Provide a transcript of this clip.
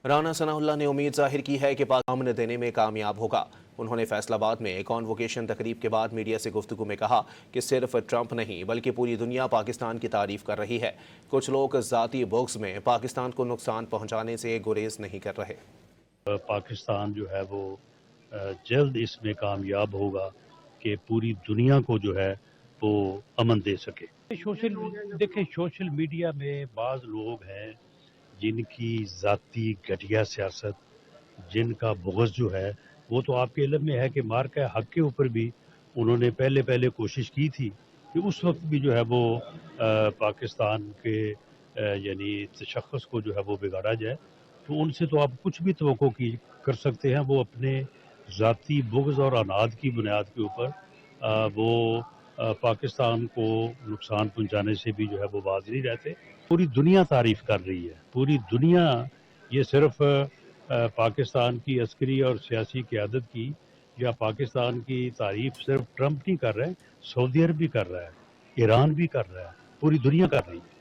رانا ثناء اللہ نے امید ظاہر کی ہے کہ پاک امن دینے میں کامیاب ہوگا۔ انہوں نے فیصل آباد میں کانووکیشن تقریب کے بعد میڈیا سے گفتگو میں کہا کہ صرف ٹرمپ نہیں بلکہ پوری دنیا پاکستان کی تعریف کر رہی ہے۔ کچھ لوگ ذاتی بغض میں پاکستان کو نقصان پہنچانے سے گریز نہیں کر رہے۔ پاکستان جو ہے وہ جلد اس میں کامیاب ہوگا کہ پوری دنیا کو جو ہے وہ امن دے سکے۔ دیکھیں سوشل میڈیا میں بعض لوگ ہیں جن کی ذاتی گھٹیا سیاست، جن کا بغض جو ہے وہ تو آپ کے علم میں ہے کہ مارکہ حق کے اوپر بھی انہوں نے پہلے کوشش کی تھی کہ اس وقت بھی جو ہے وہ پاکستان کے یعنی تشخص کو جو ہے وہ بگاڑا جائے، تو ان سے تو آپ کچھ بھی توقع کر سکتے ہیں۔ وہ اپنے ذاتی بغض اور اناد کی بنیاد کے اوپر وہ پاکستان کو نقصان پہنچانے سے بھی جو ہے وہ باز نہیں رہتے۔ پوری دنیا تعریف کر رہی ہے، پوری دنیا، یہ صرف پاکستان کی عسکری اور سیاسی قیادت کی یا پاکستان کی تعریف صرف ٹرمپ نہیں کر رہے، سعودی عرب بھی کر رہا ہے، ایران بھی کر رہا ہے، پوری دنیا کر رہی ہے۔